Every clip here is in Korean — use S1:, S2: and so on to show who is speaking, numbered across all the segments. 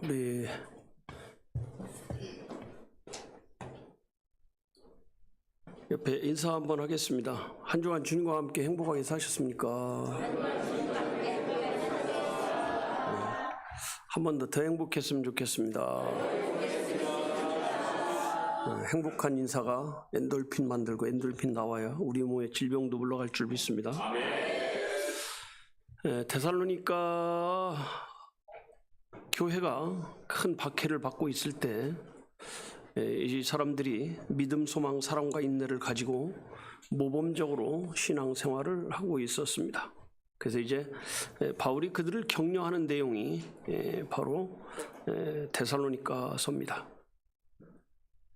S1: 우리 옆에 인사 한번 하겠습니다. 한 주간 주님과 함께 행복하게 사셨습니까? 한 번 더 행복했으면 좋겠습니다. 행복한 인사가 엔돌핀 만들고 엔돌핀 나와야 우리 몸의 질병도 물러갈 줄 믿습니다. 데살로니가 교회가 큰 박해를 받고 있을 때 이 사람들이 믿음, 소망, 사랑과 인내를 가지고 모범적으로 신앙생활을 하고 있었습니다. 그래서 이제 바울이 그들을 격려하는 내용이 바로 데살로니가서입니다.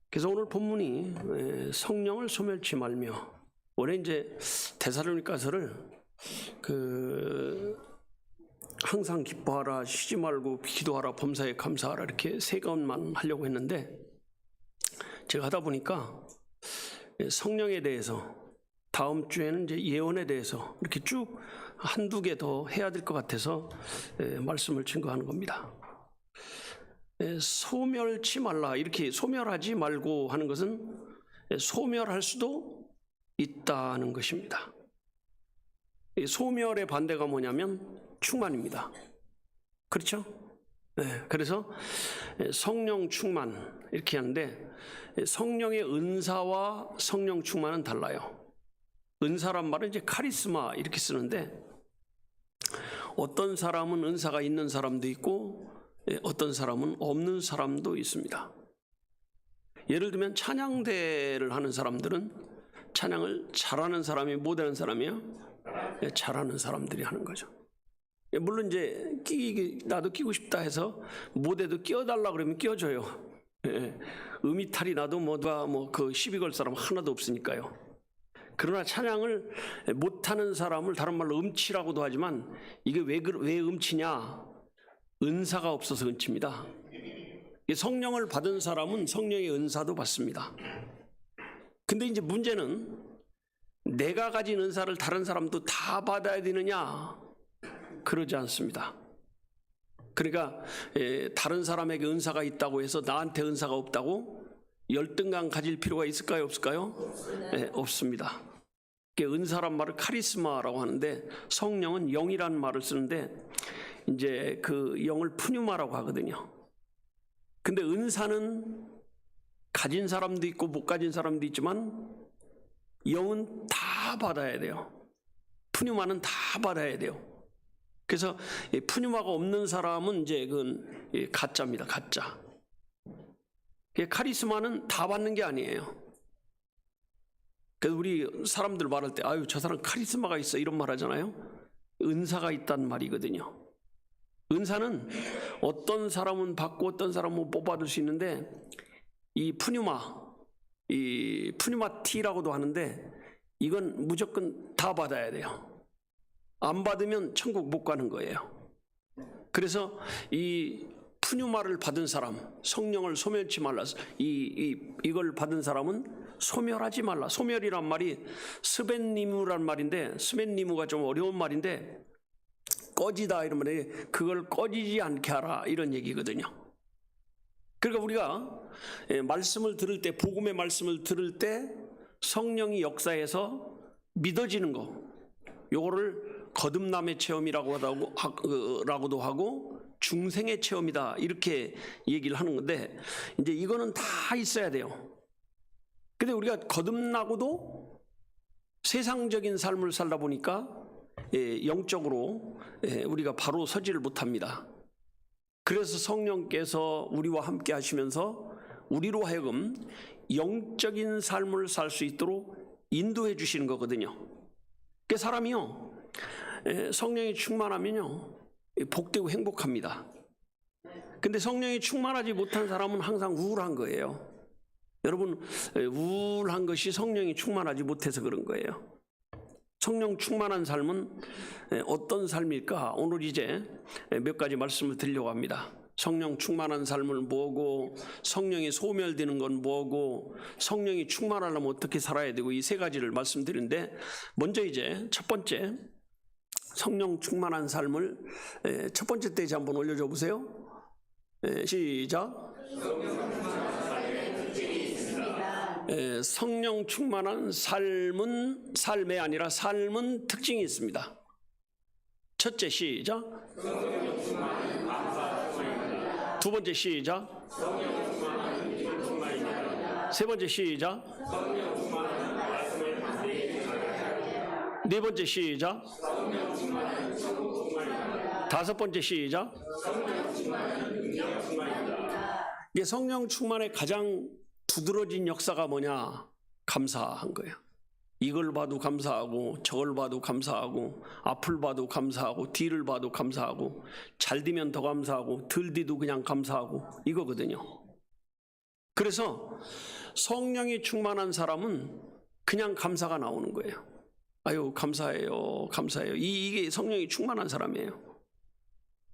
S1: 그래서 오늘 본문이 성령을 소멸치 말며, 원래 이제 데살로니가서를 항상 기뻐하라, 쉬지 말고 기도하라, 범사에 감사하라, 이렇게 세 권만 하려고 했는데 제가 하다 보니까 성령에 대해서, 다음 주에는 이제 예언에 대해서 이렇게 쭉 한두 개 더 해야 될 것 같아서 말씀을 증거하는 겁니다. 소멸치 말라, 이렇게 소멸하지 말고 하는 것은 소멸할 수도 있다는 것입니다. 소멸의 반대가 뭐냐면 충만입니다. 그렇죠? 그래서 성령 충만 이렇게 하는데, 성령의 은사와 성령 충만은 달라요. 은사란 말은 이제 카리스마 이렇게 쓰는데, 어떤 사람은 은사가 있는 사람도 있고 어떤 사람은 없는 사람도 있습니다. 예를 들면 찬양대를 하는 사람들은 찬양을 잘하는 사람이 못하는 사람이요? 잘하는 사람들이 하는 거죠. 물론 이제 나도 끼고 싶다 해서 못해도 끼워달라 그러면 끼워줘요. 음이탈이 나도 그 시비 걸 사람 하나도 없으니까요. 그러나 찬양을 못하는 사람을 다른 말로 음치라고도 하지만, 이게 왜 음치냐? 은사가 없어서 음치입니다. 성령을 받은 사람은 성령의 은사도 받습니다. 근데 이제 문제는 내가 가진 은사를 다른 사람도 다 받아야 되느냐? 그러지 않습니다. 그러니까 다른 사람에게 은사가 있다고 해서 나한테 은사가 없다고 열등감 가질 필요가 있을까요? 없을까요? 없습니다. 은사란 말을 카리스마라고 하는데, 성령은 영이라는 말을 쓰는데 이제 그 영을 푸뉴마라고 하거든요. 근데 은사는 가진 사람도 있고 못 가진 사람도 있지만 영은 다 받아야 돼요. 푸뉴마는 다 받아야 돼요. 그래서 푸뉴마가 없는 사람은 이제 그건 가짜입니다. 가짜. 카리스마는 다 받는 게 아니에요. 그래서 우리 사람들 말할 때 아유 저 사람 카리스마가 있어 이런 말 하잖아요. 은사가 있다는 말이거든요. 은사는 어떤 사람은 받고 어떤 사람은 못 받을 수 있는데, 이 푸뉴마티라고도 하는데 이건 무조건 다 받아야 돼요. 안 받으면 천국 못 가는 거예요. 그래서 이 푸뉴마를 받은 사람, 성령을 소멸치 말라, 이걸 받은 사람은 소멸하지 말라. 소멸이란 말이 스벤니무란 말인데, 스벤니무가 좀 어려운 말인데, 꺼지다 이런 말에 그걸 꺼지지 않게 하라 이런 얘기거든요. 그러니까 우리가 말씀을 들을 때, 복음의 말씀을 들을 때 성령이 역사해서 믿어지는 거, 요거를 거듭남의 체험이라고도 하고 중생의 체험이다 이렇게 얘기를 하는 건데, 이제 이거는 다 있어야 돼요. 근데 우리가 거듭나고도 세상적인 삶을 살다 보니까 영적으로 우리가 바로 서지를 못합니다. 그래서 성령께서 우리와 함께 하시면서 우리로 하여금 영적인 삶을 살 수 있도록 인도해 주시는 거거든요. 그 사람이요, 성령이 충만하면요 복되고 행복합니다. 근데 성령이 충만하지 못한 사람은 항상 우울한 거예요. 여러분, 우울한 것이 성령이 충만하지 못해서 그런 거예요. 성령 충만한 삶은 어떤 삶일까? 오늘 이제 몇 가지 말씀을 드리려고 합니다. 성령 충만한 삶은 뭐고, 성령이 소멸되는 건 뭐고, 성령이 충만하려면 어떻게 살아야 되고, 이 세 가지를 말씀드리는데, 먼저 이제 첫 번째, 성령 충만한 삶을 첫 번째 페이지 한번 올려줘 보세요. 시작. 성령 충만한 삶에 아니라 삶은 특징이 있습니다. 첫째, 시작. 두 번째, 시작. 세 번째, 시작. 네 번째, 시작. 다섯 번째, 시작. 이게 성령 충만의 가장 두드러진 역사가 뭐냐? 감사한 거예요. 이걸 봐도 감사하고 저걸 봐도 감사하고 앞을 봐도 감사하고 뒤를 봐도 감사하고 잘 되면 더 감사하고 덜 돼도 그냥 감사하고 이거거든요. 그래서 성령이 충만한 사람은 그냥 감사가 나오는 거예요. 아유 감사해요 감사해요. 이게 성령이 충만한 사람이에요.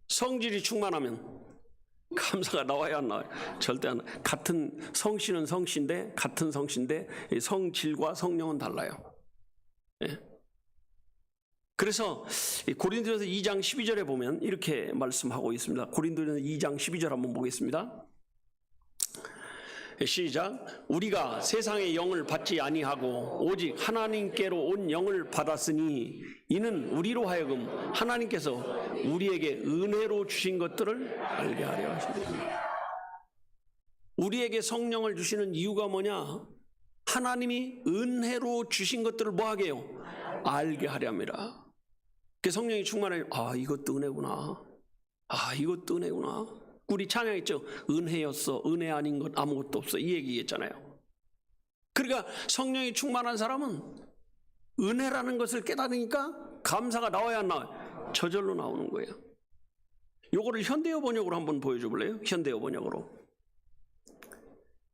S1: 성질이 충만하면 감사가 나와야 안 나와요? 절대 안 나와요. 같은 성씨는 성씨인데 같은 성씨인데 성질과 성령은 달라요. 예. 그래서 고린도전서 2장 12절에 보면 이렇게 말씀하고 있습니다. 고린도전서 2장 12절 한번 보겠습니다. 시작. 우리가 세상의 영을 받지 아니하고 오직 하나님께로 온 영을 받았으니 이는 우리로 하여금 하나님께서 우리에게 은혜로 주신 것들을 알게 하려 하십니다. 우리에게 성령을 주시는 이유가 뭐냐? 하나님이 은혜로 주신 것들을 뭐하게 해요? 알게 하려 합니다. 그 성령이 충만해. 아 이것도 은혜구나. 아 이것도 은혜구나. 우리 찬양했죠. 은혜였어. 은혜 아닌 것 아무것도 없어. 이 얘기했잖아요. 그러니까 성령이 충만한 사람은 은혜라는 것을 깨달으니까 감사가 나와야 안 나와요? 저절로 나오는 거예요. 요거를 현대어 번역으로 한번 보여줘 볼래요? 현대어 번역으로.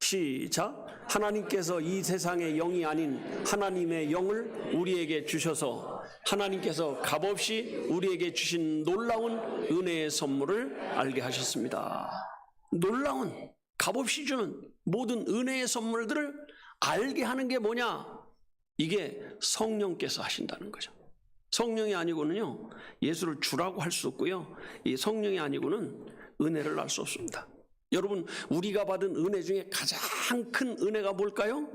S1: 시작. 하나님께서 이 세상의 영이 아닌 하나님의 영을 우리에게 주셔서 하나님께서 값없이 우리에게 주신 놀라운 은혜의 선물을 알게 하셨습니다. 놀라운 값없이 주는 모든 은혜의 선물들을 알게 하는 게 뭐냐? 이게 성령께서 하신다는 거죠. 성령이 아니고는요 예수를 주라고 할 수 없고요, 이 성령이 아니고는 은혜를 알 수 없습니다. 여러분 우리가 받은 은혜 중에 가장 큰 은혜가 뭘까요?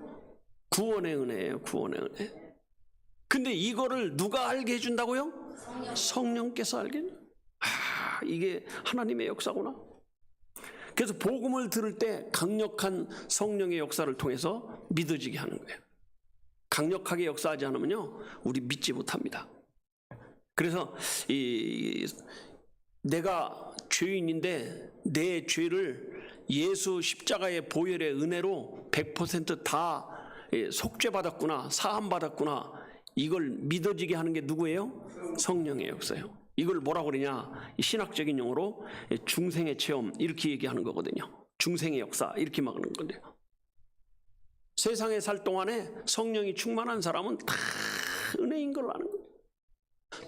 S1: 구원의 은혜예요. 구원의 은혜. 근데 이거를 누가 알게 해준다고요? 성령께서 알게. 이게 하나님의 역사구나. 그래서 복음을 들을 때 강력한 성령의 역사를 통해서 믿어지게 하는 거예요. 강력하게 역사하지 않으면요 우리 믿지 못합니다. 그래서 내가 죄인인데 내 죄를 예수 십자가의 보혈의 은혜로 100% 다 속죄받았구나, 사함받았구나, 이걸 믿어지게 하는 게 누구예요? 성령의 역사예요. 이걸 뭐라고 그러냐? 신학적인 용어로 중생의 체험 이렇게 얘기하는 거거든요. 중생의 역사 이렇게 말하는 건데요. 세상에 살 동안에 성령이 충만한 사람은 다 은혜인 걸 아는 거예요.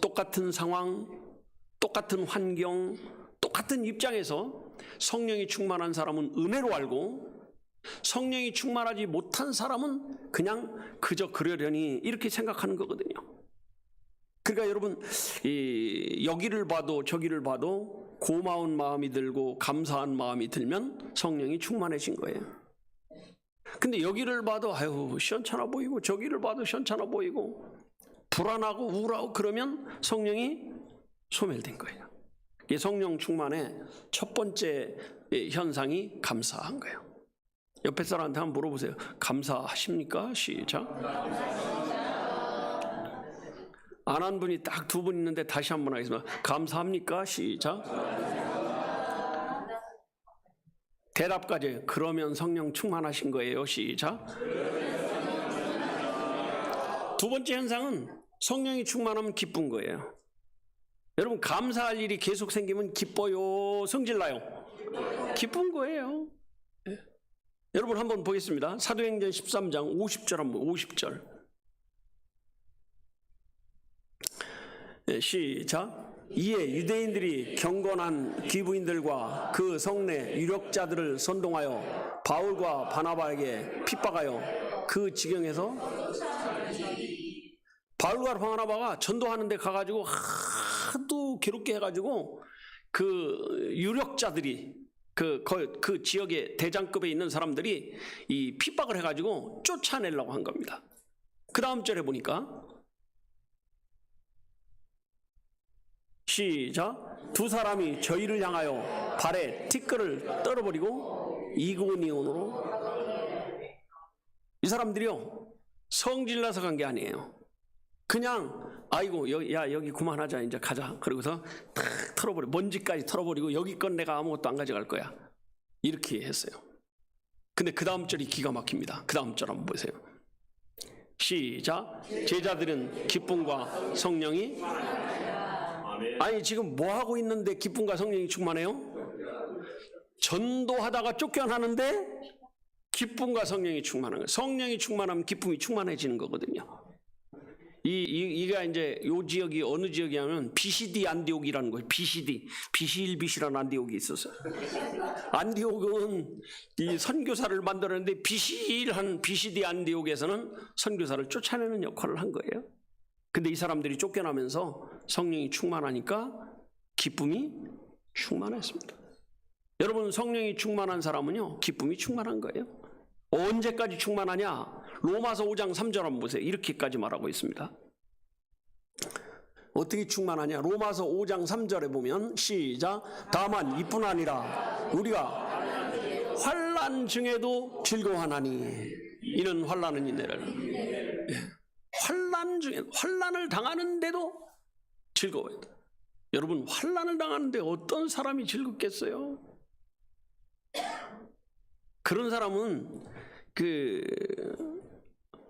S1: 똑같은 상황, 똑같은 환경, 똑같은 입장에서 성령이 충만한 사람은 은혜로 알고 성령이 충만하지 못한 사람은 그냥 그저 그러려니 이렇게 생각하는 거거든요. 그러니까 여러분 여기를 봐도 저기를 봐도 고마운 마음이 들고 감사한 마음이 들면 성령이 충만해진 거예요. 근데 여기를 봐도 아유 시원찮아 보이고 저기를 봐도 시원찮아 보이고 불안하고 우울하고 그러면 성령이 소멸된 거예요. 성령 충만의 첫 번째 현상이 감사한 거예요. 옆에 사람한테 한번 물어보세요. 감사하십니까? 시작. 안 한 분이 딱 두 분 있는데 다시 한번 하겠습니다. 감사합니까? 시작. 대답까지. 그러면 성령 충만하신 거예요. 시작. 두 번째 현상은 성령이 충만하면 기쁜 거예요. 여러분 감사할 일이 계속 생기면 기뻐요? 성질나요? 기쁜 거예요. 네. 여러분 한번 보겠습니다. 사도행전 13장 50절 한번 50절. 네, 시작. 이에 유대인들이 경건한 귀부인들과 그 성내 유력자들을 선동하여 바울과 바나바에게 핍박하여 그 지경에서 바울과 바나바가 전도하는데 가가지고 하도 괴롭게 해가지고 그 유력자들이 그 지역의 대장급에 있는 사람들이 이 핍박을 해가지고 쫓아내려고 한 겁니다. 그 다음 절에 보니까 시작. 두 사람이 저희를 향하여 발에 티끌을 떨어버리고 이고니온으로. 이 사람들이요 성질나서 간 게 아니에요. 그냥 아이고 여기 그만하자 이제 가자. 그러고서 탁 털어버려 먼지까지 털어버리고 여기 건 내가 아무것도 안 가져갈 거야. 이렇게 했어요. 근데 그 다음 절이 기가 막힙니다. 그 다음 절 한번 보세요. 시작. 제자들은 기쁨과 성령이. 아니 지금 뭐 하고 있는데 기쁨과 성령이 충만해요? 전도하다가 쫓겨나는데 기쁨과 성령이 충만한 거예요. 성령이 충만하면 기쁨이 충만해지는 거거든요. 이가 이제 요 지역이 어느 지역이냐면 비시디 안디옥이라는 거예요. 비시일비시라는 안디옥이 있었어요. 안디옥은 이 선교사를 만들었는데 비시일한 비시디 안디옥에서는 선교사를 쫓아내는 역할을 한 거예요. 근데 이 사람들이 쫓겨나면서 성령이 충만하니까 기쁨이 충만했습니다. 여러분 성령이 충만한 사람은요 기쁨이 충만한 거예요. 언제까지 충만하냐? 로마서 5장 3절 한번 보세요. 이렇게까지 말하고 있습니다. 어떻게 충만하냐? 로마서 5장 3절에 보면 시작. 다만 이뿐 아니라 우리가 환난 중에도 즐거워하나니 이는 환난은 인내를. 환난 중에 환난을 당하는데도 즐거워요. 여러분 환난을 당하는데 어떤 사람이 즐겁겠어요? 그런 사람은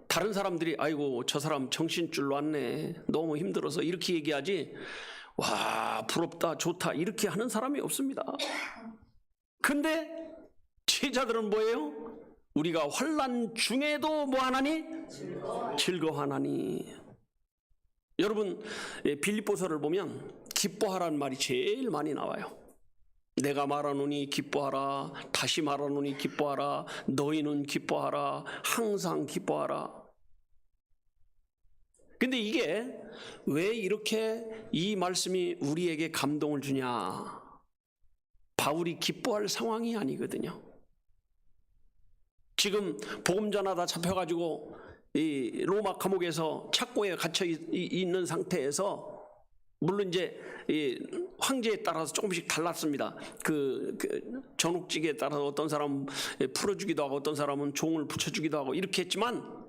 S1: 다른 사람들이 아이고 저 사람 정신줄 놨네 너무 힘들어서 이렇게 얘기하지 와 부럽다 좋다 이렇게 하는 사람이 없습니다. 근데 제자들은 뭐예요? 우리가 환난 중에도 뭐 하나니? 즐거워하나니. 여러분 빌립보서를 보면 기뻐하라는 말이 제일 많이 나와요. 내가 말하노니 기뻐하라. 다시 말하노니 기뻐하라. 너희는 기뻐하라. 항상 기뻐하라. 근데 이게 왜 이렇게 이 말씀이 우리에게 감동을 주냐? 바울이 기뻐할 상황이 아니거든요. 지금 복음 전하다 잡혀가지고 이 로마 감옥에서 착고에 갇혀 있는 상태에서 물론 이제 이 황제에 따라서 조금씩 달랐습니다. 그 전옥직에 따라서 어떤 사람은 풀어주기도 하고 어떤 사람은 종을 붙여주기도 하고 이렇게 했지만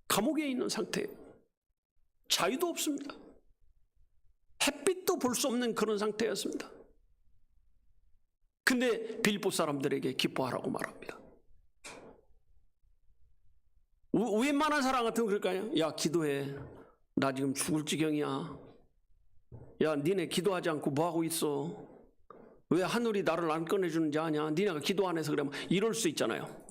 S1: 감옥에 있는 상태예요. 자유도 없습니다. 햇빛도 볼 수 없는 그런 상태였습니다. 근데 빌립보 사람들에게 기뻐하라고 말합니다. 웬만한 사람 같으면 그럴까요? 야 기도해. 나 지금 죽을 지경이야. 야 니네 기도하지 않고 뭐하고 있어? 왜 하늘이 나를 안 꺼내주는지 아냐? 니네가 기도 안 해서 그래. 이럴 수 있잖아요.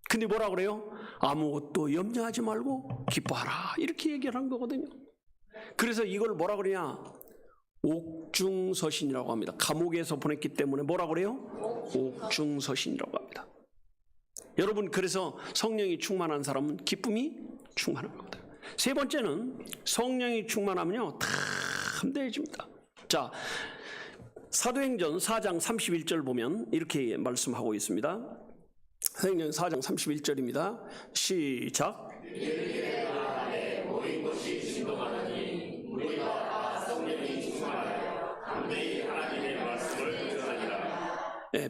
S1: 근데 뭐라 그래요? 아무것도 염려하지 말고 기뻐하라. 이렇게 얘기를 한 거거든요. 그래서 이걸 뭐라 그러냐? 옥중서신이라고 합니다. 감옥에서 보냈기 때문에 뭐라 그래요? 옥중서신이라고 합니다. 여러분 그래서 성령이 충만한 사람은 기쁨이 충만한 겁니다. 세 번째는 성령이 충만하면요 다 함대해집니다. 자 사도행전 4장 31절 보면 이렇게 말씀하고 있습니다. 사도행전 4장 31절입니다. 시작.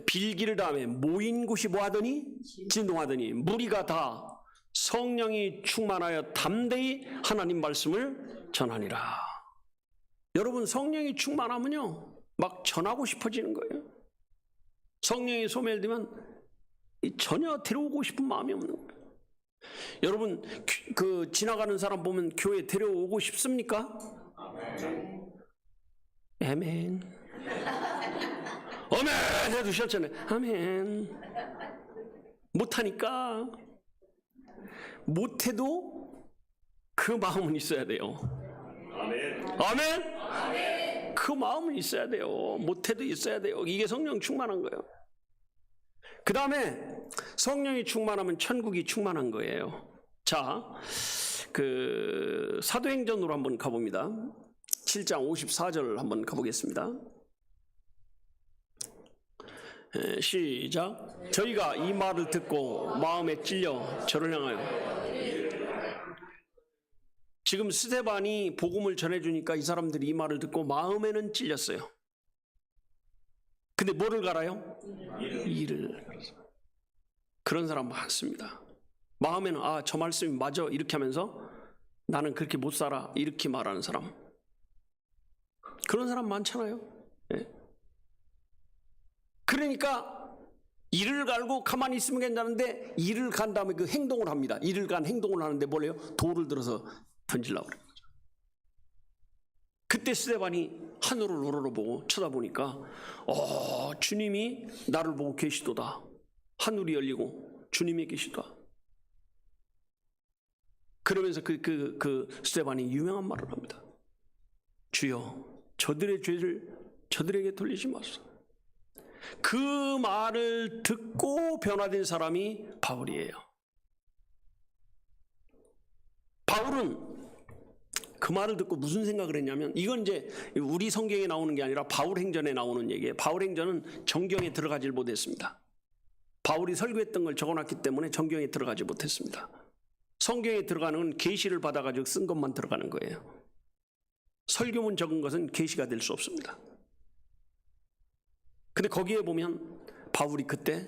S1: 빌기를 다음에 모인 곳이 뭐하더니? 진동하더니 무리가 다 성령이 충만하여 담대히 하나님 말씀을 전하니라. 여러분 성령이 충만하면요 막 전하고 싶어지는 거예요. 성령이 소멸되면 전혀 데려오고 싶은 마음이 없는 거예요. 여러분 그 지나가는 사람 보면 교회 데려오고 싶습니까? 아멘. 아멘 해도 싫잖아요. 아멘. 못하니까. 못해도 그 마음은 있어야 돼요. 아멘. 아멘. 아멘. 그 마음은 있어야 돼요. 못해도 있어야 돼요. 이게 성령 충만한 거예요. 그 다음에 성령이 충만하면 천국이 충만한 거예요. 자, 그 사도행전으로 한번 가봅니다. 7장 54절 한번 가보겠습니다. 시작. 저희가 이 말을 듣고 마음에 찔려 저를 향하여. 지금 스데반이 복음을 전해주니까 이 사람들이 이 말을 듣고 마음에는 찔렸어요. 근데 뭐를 갈아요? 이를 갈았어요. 그런 사람 많습니다. 마음에는 저 말씀이 맞아 이렇게 하면서 나는 그렇게 못 살아 이렇게 말하는 사람. 그런 사람 많잖아요. 네. 그러니까 이를 갈고 가만히 있으면 괜찮은데 이를 간 다음에 그 행동을 합니다. 이를 간 행동을 하는데 뭘래요? 돌을 들어서 던지려고 그러는 거죠. 그때 스데반이 하늘을 우러러보고 쳐다보니까 주님이 나를 보고 계시도다. 하늘이 열리고 주님이 계시도다. 그러면서 그 스데반이 유명한 말을 합니다. 주여 저들의 죄를 저들에게 돌리지 마소서. 그 말을 듣고 변화된 사람이 바울이에요. 바울은 그 말을 듣고 무슨 생각을 했냐면, 이건 이제 우리 성경에 나오는 게 아니라 바울 행전에 나오는 얘기예요. 바울 행전은 정경에 들어가질 못했습니다. 바울이 설교했던 걸 적어놨기 때문에 정경에 들어가지 못했습니다. 성경에 들어가는 건 계시를 받아가지고 쓴 것만 들어가는 거예요. 설교문 적은 것은 계시가 될 수 없습니다. 근데 거기에 보면 바울이 그때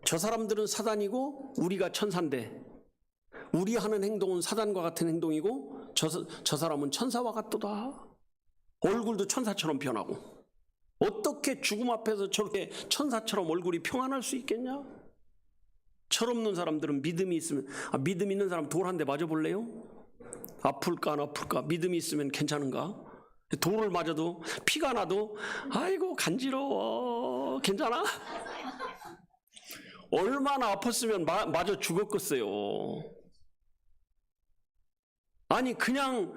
S1: 저 사람들은 사단이고 우리가 천사인데 우리 하는 행동은 사단과 같은 행동이고 저 사람은 천사와 같도다. 얼굴도 천사처럼 변하고 어떻게 죽음 앞에서 저렇게 천사처럼 얼굴이 평안할 수 있겠냐? 철없는 사람들은 믿음이 있으면 믿음 있는 사람 돌 한 대 맞아볼래요? 아플까 안 아플까? 믿음이 있으면 괜찮은가? 돌을 맞아도 피가 나도 아이고 간지러워 괜찮아? 얼마나 아팠으면 맞아 죽었겠어요. 아니 그냥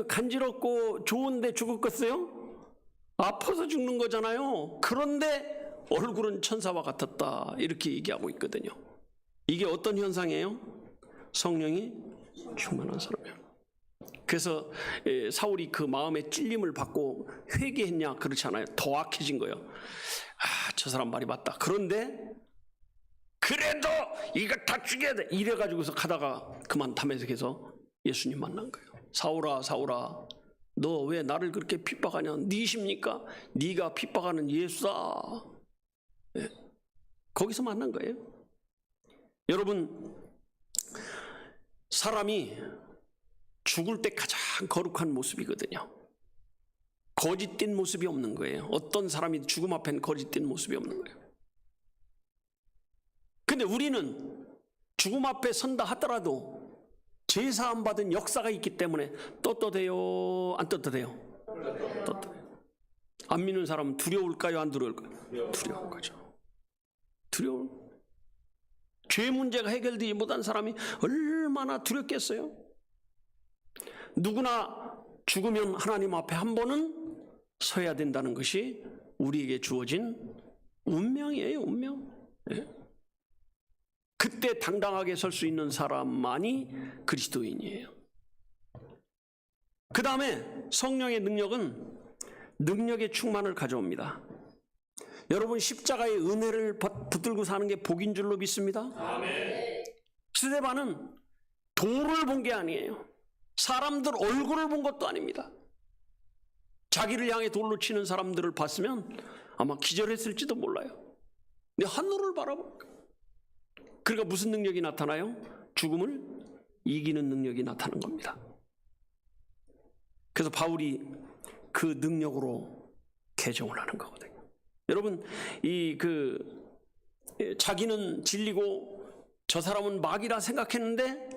S1: 간지럽고 좋은데 죽었겠어요? 아파서 죽는 거잖아요. 그런데 얼굴은 천사와 같았다 이렇게 얘기하고 있거든요. 이게 어떤 현상이에요? 성령이 충만한 사람이에요. 그래서 사울이 그 마음의 찔림을 받고 회개했냐? 그렇지 않아요. 더 악해진 거예요. 저 사람 말이 맞다. 그런데 그래도 이거 다 죽여야 돼 이래가지고서 가다가 그만 담에색해서 예수님 만난 거예요. 사울아 사울아 너 왜 나를 그렇게 핍박하냐? 니십니까? 네가 핍박하는 예수다. 네. 거기서 만난 거예요. 여러분 사람이 죽을 때 가장 거룩한 모습이거든요. 거짓된 모습이 없는 거예요. 어떤 사람이 죽음 앞에는 거짓된 모습이 없는 거예요. 근데 우리는 죽음 앞에 선다 하더라도 제사함 받은 역사가 있기 때문에 떳떳해요? 안 떳떳해요? 떳떳해요. 안 믿는 사람은 두려울까요? 안 두려울까요? 두려운 거죠. 두려운. 죄 문제가 해결되지 못한 사람이 얼마나 두렵겠어요? 누구나 죽으면 하나님 앞에 한 번은 서야 된다는 것이 우리에게 주어진 운명이에요. 운명. 네. 그때 당당하게 설 수 있는 사람만이 그리스도인이에요. 그 다음에 성령의 능력은 능력의 충만을 가져옵니다. 여러분 십자가의 은혜를 붙들고 사는 게 복인 줄로 믿습니다. 아멘. 스데반은 돌을 본 게 아니에요. 사람들 얼굴을 본 것도 아닙니다. 자기를 향해 돌로 치는 사람들을 봤으면 아마 기절했을지도 몰라요. 근데 하늘을 바라보니까 그러니까 무슨 능력이 나타나요? 죽음을 이기는 능력이 나타나는 겁니다. 그래서 바울이 그 능력으로 개종을 하는 거거든요. 여러분 자기는 진리고 저 사람은 마귀라 생각했는데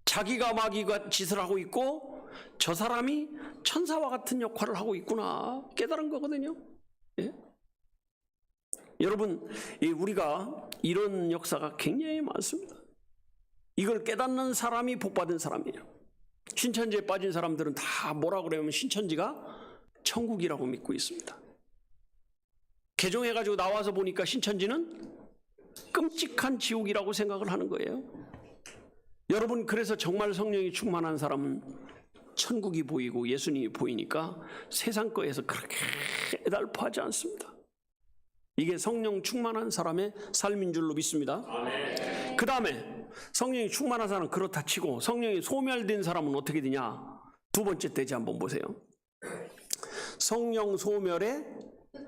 S1: 자기가 마귀가 짓을 하고 있고 저 사람이 천사와 같은 역할을 하고 있구나 깨달은 거거든요. 예? 여러분 우리가 이런 역사가 굉장히 많습니다. 이걸 깨닫는 사람이 복받은 사람이에요. 신천지에 빠진 사람들은 다 뭐라고 그러면 신천지가 천국이라고 믿고 있습니다. 개종해가지고 나와서 보니까 신천지는 끔찍한 지옥이라고 생각을 하는 거예요. 여러분 그래서 정말 성령이 충만한 사람은 천국이 보이고 예수님이 보이니까 세상 거에서 그렇게 애달파하지 않습니다. 이게 성령 충만한 사람의 삶인 줄로 믿습니다. 그 다음에 성령이 충만한 사람은 그렇다 치고 성령이 소멸된 사람은 어떻게 되냐? 두 번째 대지 한번 보세요. 성령 소멸의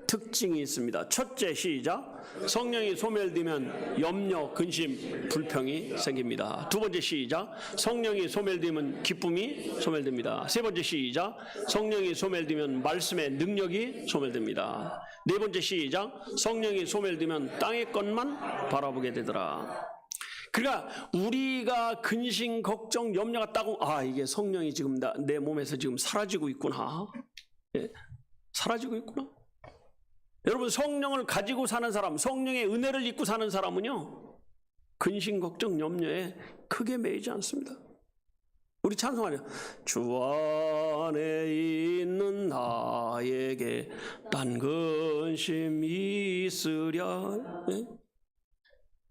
S1: 특징이 있습니다. 첫째, 시작. 성령이 소멸되면 염려, 근심, 불평이 생깁니다. 두 번째, 시작. 성령이 소멸되면 기쁨이 소멸됩니다. 세 번째, 시작. 성령이 소멸되면 말씀의 능력이 소멸됩니다. 네 번째, 시작. 성령이 소멸되면 땅의 것만 바라보게 되더라. 그러니까 우리가 근심, 걱정, 염려가 따고 이게 성령이 지금 내 몸에서 지금 사라지고 있구나. 예? 사라지고 있구나. 여러분, 성령을 가지고 사는 사람, 성령의 은혜를 입고 사는 사람은요, 근심, 걱정, 염려에 크게 매이지 않습니다. 우리 찬송하냐? 주 안에 있는 나에게 딴 근심 있으랴. 네?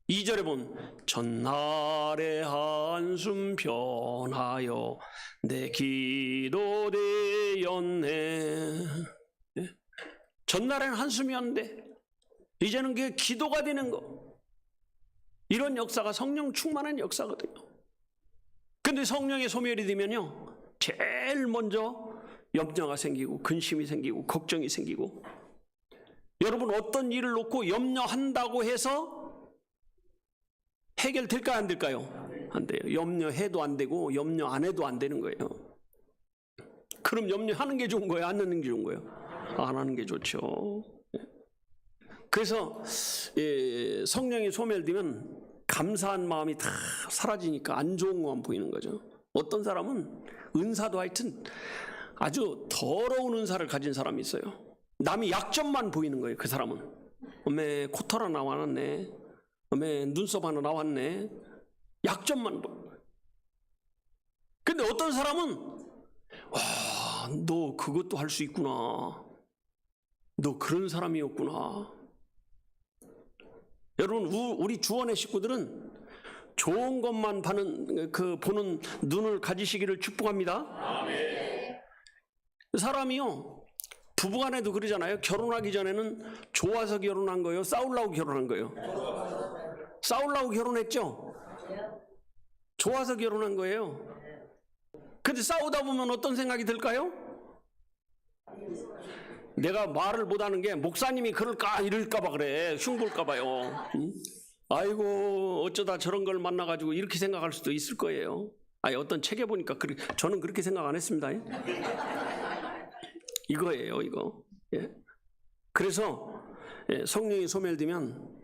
S1: 2절에 보면 전날의 한숨 변하여 내 기도 되었네. 네? 전날에는 한숨이었는데 이제는 그게 기도가 되는 거. 이런 역사가 성령 충만한 역사거든요. 근데 성령의 소멸이 되면요, 제일 먼저 염려가 생기고 근심이 생기고 걱정이 생기고. 여러분, 어떤 일을 놓고 염려한다고 해서 해결될까요, 안 될까요? 안 돼요. 염려해도 안 되고 염려 안 해도 안 되는 거예요. 그럼 염려하는 게 좋은 거예요, 안 하는 게 좋은 거예요? 안 하는 게 좋죠. 그래서 성령이 소멸되면 감사한 마음이 다 사라지니까 안 좋은 것만 보이는 거죠. 어떤 사람은 은사도 하여튼 아주 더러운 은사를 가진 사람이 있어요. 남이 약점만 보이는 거예요. 그 사람은 어메 코털 하나 나왔네, 어메 눈썹 하나 나왔네, 약점만 보이는 거예요. 근데 어떤 사람은 와, 너 그것도 할 수 있구나, 너 그런 사람이었구나. 여러분, 우리 주원의 식구들은 좋은 것만 보는 눈을 가지시기를 축복합니다. 아멘. 사람이요, 부부간에도 그러잖아요. 결혼하기 전에는 좋아서 결혼한 거예요, 싸우려고 결혼한 거예요? 싸우려고 결혼했죠. 좋아서 결혼한 거예요. 근데 싸우다 보면 어떤 생각이 들까요? 내가 말을 못하는 게 목사님이 그럴까 이럴까 봐 그래, 흉볼까 봐요. 응? 아이고 어쩌다 저런 걸 만나가지고 이렇게 생각할 수도 있을 거예요. 어떤 책에 보니까 저는 그렇게 생각 안 했습니다. 이거예요, 이거. 예? 그래서 성령이 소멸되면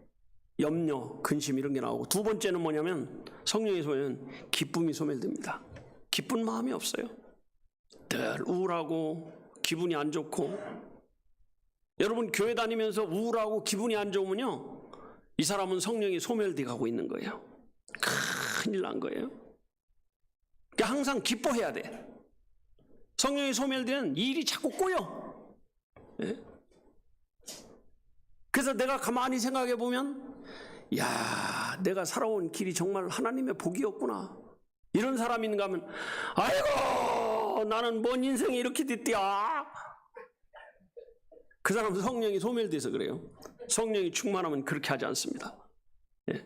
S1: 염려, 근심 이런 게 나오고, 두 번째는 뭐냐면 성령이 소멸되면 기쁨이 소멸됩니다. 기쁜 마음이 없어요. 늘 우울하고 기분이 안 좋고. 여러분, 교회 다니면서 우울하고 기분이 안 좋으면요, 이 사람은 성령이 소멸돼 가고 있는 거예요. 큰일 난 거예요. 그러니까 항상 기뻐해야 돼. 성령이 소멸되면 일이 자꾸 꼬여. 예? 그래서 내가 가만히 생각해 보면, 야, 내가 살아온 길이 정말 하나님의 복이었구나, 이런 사람인가 하면, 아이고 나는 뭔 인생이 이렇게 됐디야. 그 사람은 성령이 소멸돼서 그래요. 성령이 충만하면 그렇게 하지 않습니다. 예.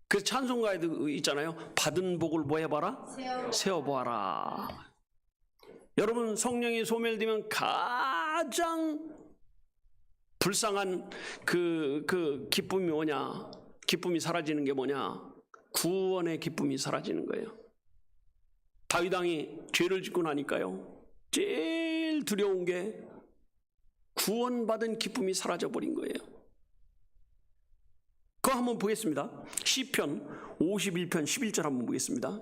S1: 그래서 찬송가에도 있잖아요. 받은 복을 뭐 해봐라? 세어보아라. 여러분, 성령이 소멸되면 가장 불쌍한 그 기쁨이 뭐냐? 기쁨이 사라지는 게 뭐냐? 구원의 기쁨이 사라지는 거예요. 다윗 왕이 죄를 짓고 나니까요, 제일 두려운 게 구원받은 기쁨이 사라져버린 거예요. 그거 한번 보겠습니다. 시편 51편 11절 한번 보겠습니다.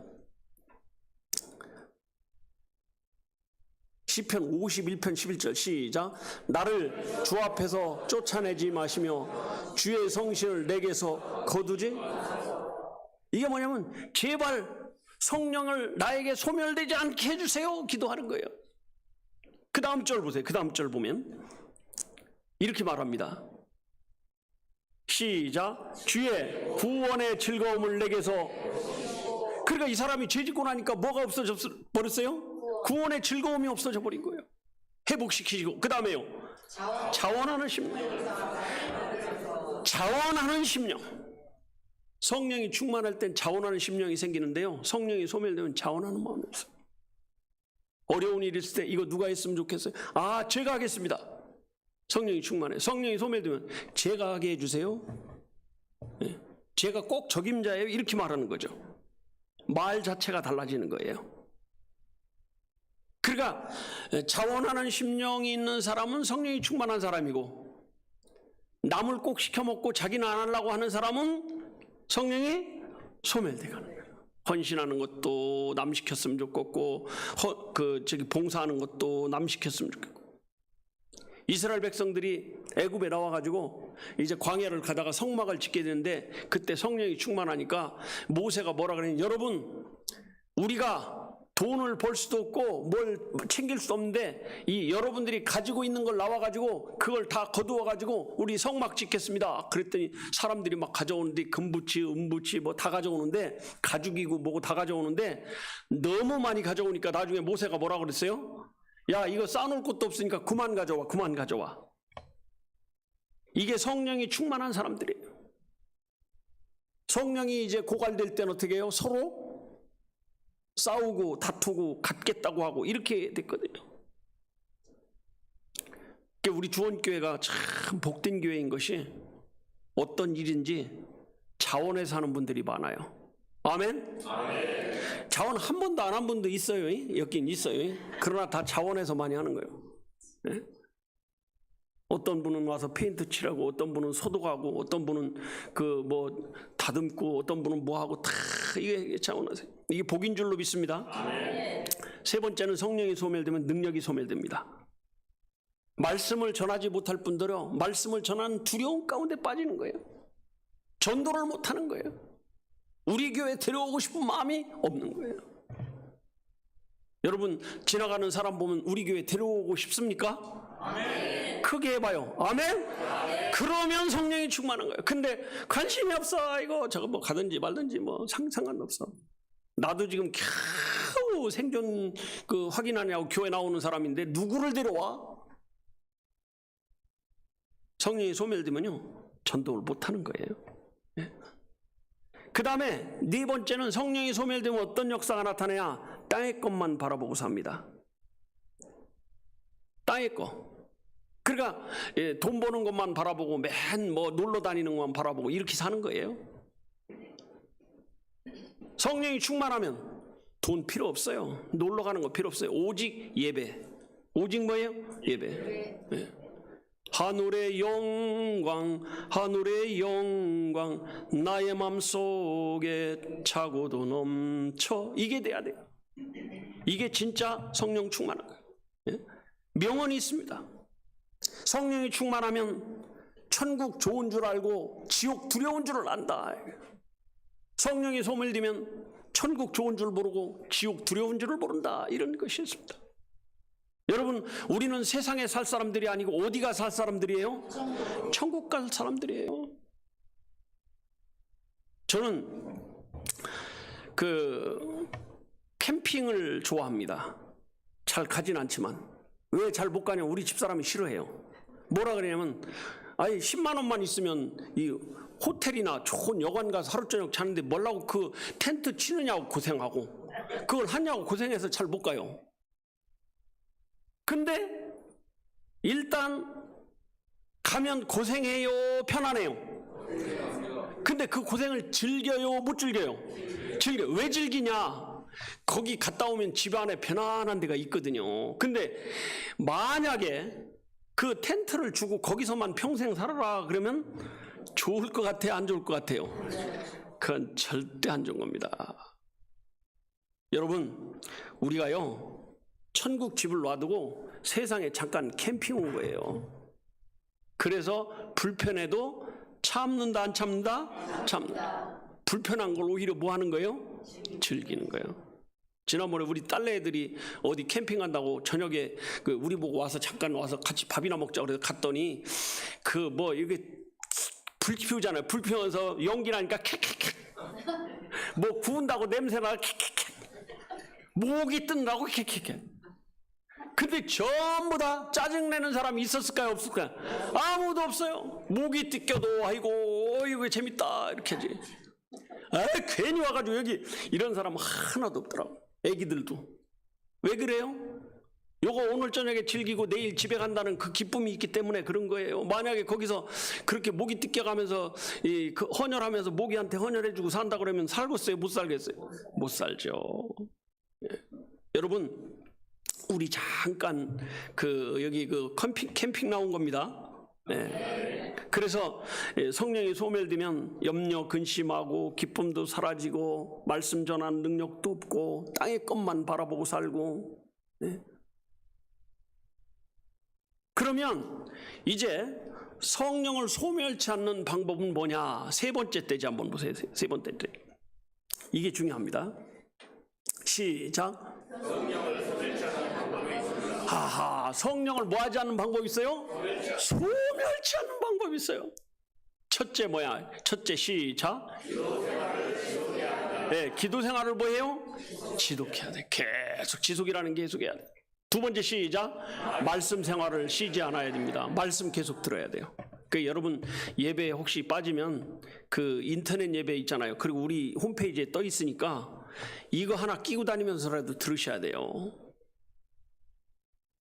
S1: 시편 51편 11절 시작. 나를 주 앞에서 쫓아내지 마시며 주의 성신을 내게서 거두지. 이게 뭐냐면 제발 성령을 나에게 소멸되지 않게 해주세요 기도하는 거예요. 그 다음 절 보세요. 그 다음 절 보면 이렇게 말합니다. 시작. 주의 구원의 즐거움을 내게서. 그러니까 이 사람이 죄 짓고 나니까 뭐가 없어져 버렸어요? 구원의 즐거움이 없어져 버린 거예요. 회복시키고. 그 다음에요, 자원하는 심령. 자원하는 심령. 성령이 충만할 땐 자원하는 심령이 생기는데요, 성령이 소멸되면 자원하는 마음이 없어요. 어려운 일 있을 때 이거 누가 했으면 좋겠어요? 아, 제가 하겠습니다. 성령이 충만해. 성령이 소멸되면 제가 하게 해주세요. 네. 제가 꼭 적임자예요, 이렇게 말하는 거죠. 말 자체가 달라지는 거예요. 그러니까 자원하는 심령이 있는 사람은 성령이 충만한 사람이고, 남을 꼭 시켜먹고 자기는 안 하려고 하는 사람은 성령이 소멸돼가는 거예요. 헌신하는 것도 남 시켰으면 좋겠고, 봉사하는 것도 남 시켰으면 좋겠고. 이스라엘 백성들이 애굽에 나와가지고 이제 광야를 가다가 성막을 짓게 되는데, 그때 성령이 충만하니까 모세가 뭐라 그랬냐면, 여러분, 우리가 돈을 벌 수도 없고 뭘 챙길 수도 없는데 이 여러분들이 가지고 있는 걸 나와가지고 그걸 다 거두어가지고 우리 성막 짓겠습니다. 그랬더니 사람들이 막 가져오는데, 금부치, 은부치 뭐 다 가져오는데, 가죽이고 뭐고 다 가져오는데, 너무 많이 가져오니까 나중에 모세가 뭐라 그랬어요? 야, 이거 쌓아놓을 것도 없으니까 그만 가져와, 그만 가져와. 이게 성령이 충만한 사람들이에요. 성령이 이제 고갈될 때는 어떻게 해요? 서로 싸우고 다투고 갖겠다고 하고 이렇게 됐거든요. 우리 주원교회가 참 복된 교회인 것이, 어떤 일인지 자원해서 하는 분들이 많아요. 아멘? 아멘. 자원 한 번도 안 한 분도 있어요. 여긴 있어요. 그러나 다 자원해서 많이 하는 거예요. 네? 어떤 분은 와서 페인트 칠하고, 어떤 분은 소독하고, 어떤 분은 다듬고, 어떤 분은 뭐하고, 다 이게 자원하세요. 이게 복인 줄로 믿습니다. 아멘. 세 번째는 성령이 소멸되면 능력이 소멸됩니다. 말씀을 전하지 못할 분들은 말씀을 전하는 두려움 가운데 빠지는 거예요. 전도를 못하는 거예요. 우리 교회 데려오고 싶은 마음이 없는 거예요. 여러분, 지나가는 사람 보면 우리 교회 데려오고 싶습니까? 아멘. 크게 해봐요. 아멘? 아멘. 그러면 성령이 충만한 거예요. 근데 관심이 없어. 이거 저거 뭐 가든지 말든지 뭐 상관없어. 나도 지금 겨우 생존 확인하냐고 교회 나오는 사람인데 누구를 데려와? 성령이 소멸되면요, 전도를 못하는 거예요. 네? 그 다음에 네 번째는, 성령이 소멸되면 어떤 역사가 나타나야? 땅의 것만 바라보고 삽니다. 땅의 것. 그러니까 돈 버는 것만 바라보고, 맨 놀러 다니는 것만 바라보고 이렇게 사는 거예요. 성령이 충만하면 돈 필요 없어요. 놀러 가는 거 필요 없어요. 오직 예배. 오직 뭐예요? 예배. 네. 하늘의 영광, 하늘의 영광, 나의 맘속에 차고도 넘쳐. 이게 돼야 돼요. 이게 진짜 성령 충만한 거예요. 예? 명언이 있습니다. 성령이 충만하면 천국 좋은 줄 알고 지옥 두려운 줄을 안다. 성령이 소멸되면 천국 좋은 줄 모르고 지옥 두려운 줄을 모른다. 이런 것이 있습니다. 여러분, 우리는 세상에 살 사람들이 아니고 어디가 살 사람들이에요? 천국 갈 사람들이에요. 저는 캠핑을 좋아합니다. 잘 가진 않지만. 왜 잘 못 가냐면 우리 집사람이 싫어해요. 뭐라 그러냐면, 아니 10만 원만 있으면 이 호텔이나 좋은 여관 가서 하루 저녁 자는데 뭐라고 그 텐트 치느냐고 고생하고, 그걸 하냐고 고생해서 잘 못 가요. 근데 일단 가면 고생해요, 편안해요? 근데 그 고생을 즐겨요, 못 즐겨요? 즐겨요. 왜 즐기냐? 거기 갔다 오면 집 안에 편안한 데가 있거든요. 근데 만약에 그 텐트를 주고 거기서만 평생 살아라 그러면 좋을 것 같아요, 안 좋을 것 같아요? 그건 절대 안 좋은 겁니다. 여러분, 우리가요 천국 집을 놔두고 세상에 잠깐 캠핑 온 거예요. 그래서 불편해도 참는다, 안 참는다? 참는다. 불편한 걸 오히려 뭐 하는 거예요? 즐기는 거예요. 지난번에 우리 딸내들이 어디 캠핑 간다고 저녁에 우리 보고 와서 잠깐 와서 같이 밥이나 먹자 그래서 갔더니 이게 불 피우잖아요. 불 피우면서 연기 나니까 캑캑캑, 구운다고 냄새 나고 캑캑캑, 목이 뜬다고 캑캑캑. 근데 전부 다 짜증내는 사람이 있었을까요? 없을까요? 아무도 없어요. 목이 뜯겨도 아이고 이거 재밌다 이렇게 하지. 괜히 와가지고 여기 이런 사람 하나도 없더라고. 애기들도. 왜 그래요? 요거 오늘 저녁에 즐기고 내일 집에 간다는 그 기쁨이 있기 때문에 그런 거예요. 만약에 거기서 그렇게 목이 뜯겨가면서 그 헌혈하면서 모기한테 헌혈해주고 산다 그러면 살겠어요? 못 살겠어요? 못 살죠. 예. 여러분 우리 잠깐 여기 캠핑 나온 겁니다. 네. 그래서 성령이 소멸되면 염려, 근심하고 기쁨도 사라지고 말씀 전하는 능력도 없고 땅의 것만 바라보고 살고. 네. 그러면 이제 성령을 소멸치 않는 방법은 뭐냐? 세 번째 때지 한번 보세요. 세 번째 때. 이게 중요합니다. 시작. 하하, 성령을 뭐하지 않는 방법이 있어요? 소멸치 않는 방법이 있어요. 첫째 뭐야? 첫째 시작. 네, 기도 생활을 뭐해요? 지독해야 돼. 계속 지속이라는 게 계속해야 돼. 두 번째 시작. 말씀 생활을 쉬지 않아야 됩니다. 말씀 계속 들어야 돼요. 여러분 예배 혹시 빠지면 그 인터넷 예배 있잖아요. 그리고 우리 홈페이지에 떠 있으니까 이거 하나 끼고 다니면서라도 들으셔야 돼요.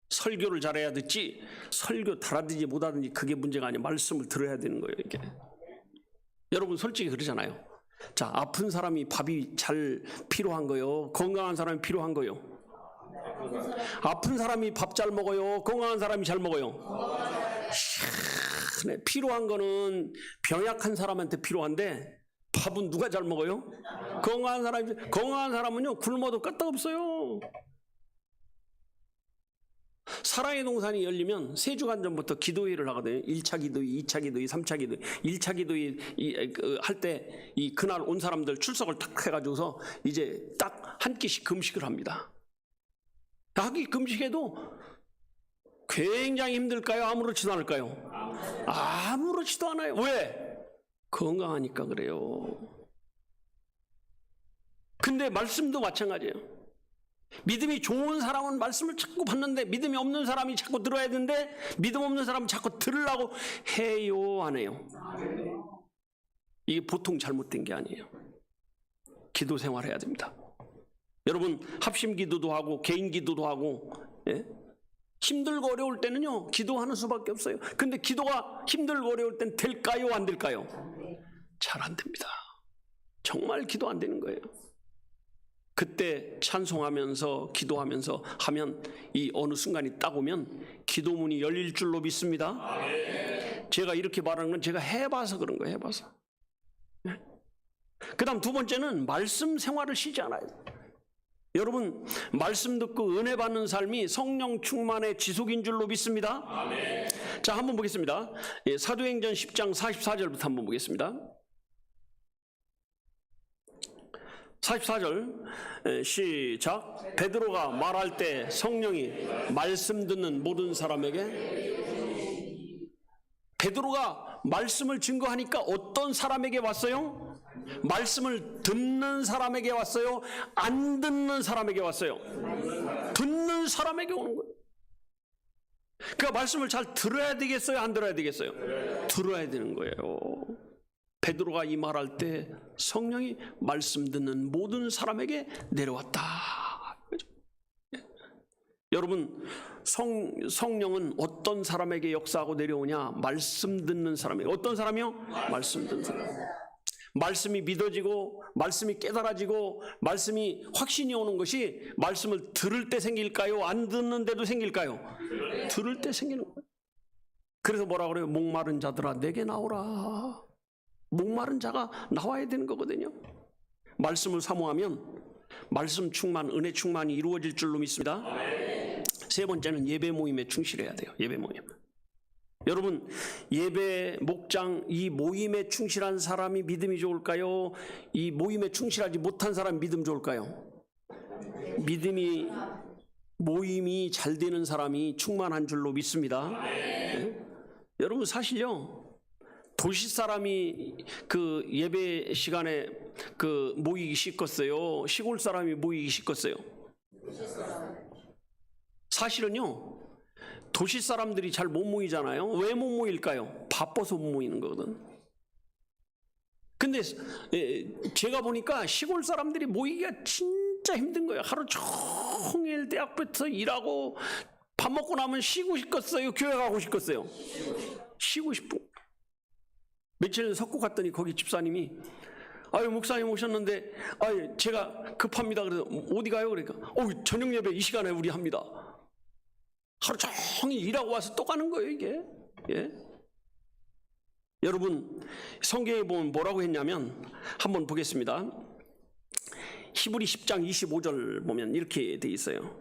S1: 설교를 잘해야 듣지 설교 잘하든지 못하든지 그게 문제가 아니에요. 말씀을 들어야 되는 거예요. 이게. 여러분 솔직히 그러잖아요. 자, 아픈 사람이 밥이 잘 필요한 거요? 건강한 사람이 필요한 거요? 아픈 사람이 밥 잘 먹어요? 건강한 사람이 잘 먹어요? 필요한 거는 병약한 사람한테 필요한데 밥은 누가 잘 먹어요? 건강한 사람은요 굶어도 끄떡없어요. 사랑의 동산이 열리면 3주간 전부터 기도회를 하거든요. 1차 기도회, 2차 기도회, 3차 기도회. 1차 기도회 할 때 그날 온 사람들 출석을 딱 해가지고서 이제 딱 한 끼씩 금식을 합니다. 한 끼 금식해도 굉장히 힘들까요? 아무렇지도 않을까요? 아무렇지도 않아요. 왜? 건강하니까 그래요. 근데 말씀도 마찬가지예요. 믿음이 좋은 사람은 말씀을 자꾸 받는데 믿음이 없는 사람이 자꾸 들어야 되는데 믿음 없는 사람은 자꾸 들으려고 해요, 안 해요? 이게 보통 잘못된 게 아니에요. 기도 생활해야 됩니다. 여러분 합심 기도도 하고 개인 기도도 하고 예? 힘들고 어려울 때는요 기도하는 수밖에 없어요. 근데 기도가 힘들고 어려울 땐 될까요, 안 될까요? 잘 안 됩니다. 정말 기도 안 되는 거예요. 그때 찬송하면서 기도하면서 하면 이 어느 순간이 딱 오면 기도문이 열릴 줄로 믿습니다. 제가 이렇게 말하는 건 제가 해봐서 그런 거예요. 해봐서. 네? 그 다음 두 번째는 말씀 생활을 쉬지 않아요. 여러분 말씀 듣고 은혜 받는 삶이 성령 충만의 지속인 줄로 믿습니다. 아멘. 자, 한번 보겠습니다. 사도행전 10장 44절부터 한번 보겠습니다. 44절 시작. 베드로가 말할 때 성령이 말씀 듣는 모든 사람에게. 베드로가 말씀을 증거하니까 어떤 사람에게 왔어요? 말씀을 듣는 사람에게 왔어요? 안 듣는 사람에게 왔어요? 듣는 사람에게 오는 거예요. 그러니까 말씀을 잘 들어야 되겠어요? 안 들어야 되겠어요? 들어야 되는 거예요. 베드로가 이 말할 때 성령이 말씀 듣는 모든 사람에게 내려왔다. 그렇죠? 여러분 성령은 어떤 사람에게 역사하고 내려오냐? 말씀 듣는 사람에게. 어떤 사람이요? 말씀 듣는 사람. 말씀이 믿어지고 말씀이 깨달아지고 말씀이 확신이 오는 것이 말씀을 들을 때 생길까요? 안 듣는데도 생길까요? 들을 때 생기는 거예요. 그래서 뭐라 그래요? 목마른 자들아 내게 나오라. 목마른 자가 나와야 되는 거거든요. 말씀을 사모하면 말씀 충만, 은혜 충만이 이루어질 줄로 믿습니다. 세 번째는 예배 모임에 충실해야 돼요. 예배 모임. 여러분 예배, 목장, 이 모임에 충실한 사람이 믿음이 좋을까요? 이 모임에 충실하지 못한 사람이 믿음 좋을까요? 모임이 잘 되는 사람이 충만한 줄로 믿습니다. 네? 여러분 사실요 도시 사람이 그 예배 시간에 그 모이기 쉽겠어요? 시골 사람이 모이기 쉽겠어요? 사실은요, 도시 사람들이 잘 못 모이잖아요. 왜 못 모일까요? 바빠서 못 모이는 거거든. 근데 제가 보니까 시골 사람들이 모이기가 진짜 힘든 거예요. 하루 종일 대학부터 일하고 밥 먹고 나면 쉬고 싶겠어요? 교회 가고 싶겠어요? 쉬고 싶고. 며칠 전에 석고 갔더니 거기 집사님이 아유 목사님 오셨는데 아유 제가 급합니다. 그래서 어디 가요? 그러니까 저녁 예배 이 시간에 우리 합니다. 하루 종일 일하고 와서 또 가는 거예요 이게. 예? 여러분 성경에 보면 뭐라고 했냐면 한번 보겠습니다. 히브리 10장 25절 보면 이렇게 돼 있어요.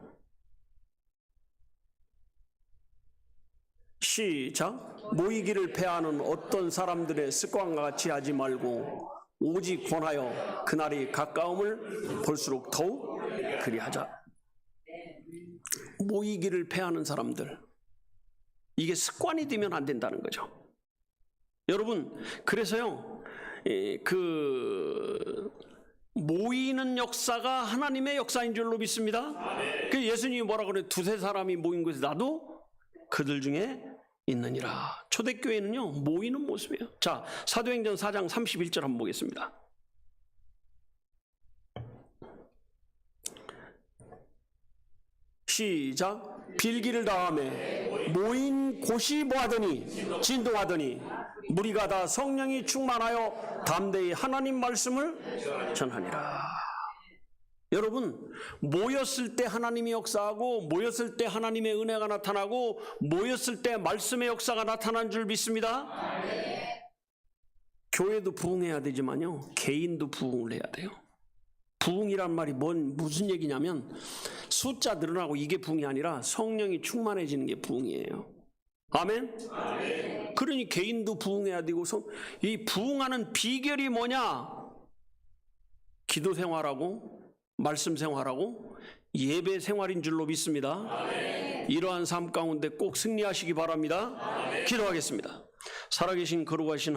S1: 시작. 모이기를 패하는 어떤 사람들의 습관과 같이 하지 말고 오직 권하여 그날이 가까움을 볼수록 더욱 그리하자. 모이기를 패하는 사람들, 이게 습관이 되면 안 된다는 거죠. 여러분 그래서요 모이는 역사가 하나님의 역사인 줄로 믿습니다. 그 예수님이 뭐라 그래? 두세 사람이 모인 곳에 나도 그들 중에 있느니라. 초대교회는요 모이는 모습이에요. 자, 사도행전 4장 31절 한번 보겠습니다. 시작. 빌기를 다음에 모인 곳이 뭐하더니 진동하더니 무리가 다 성령이 충만하여 담대히 하나님 말씀을 전하니라. 여러분 모였을 때 하나님이 역사하고 모였을 때 하나님의 은혜가 나타나고 모였을 때 말씀의 역사가 나타난 줄 믿습니다. 교회도 부흥해야 되지만요 개인도 부흥을 해야 돼요. 부흥이란 말이 무슨 얘기냐면 숫자 늘어나고 이게 부흥이 아니라 성령이 충만해지는 게 부흥이에요. 아멘? 아멘. 그러니 개인도 부흥해야 되고 이 부흥하는 비결이 뭐냐? 기도 생활하고 말씀 생활하고 예배 생활인 줄로 믿습니다. 아멘. 이러한 삶 가운데 꼭 승리하시기 바랍니다. 아멘. 기도하겠습니다. 살아계신 거룩하신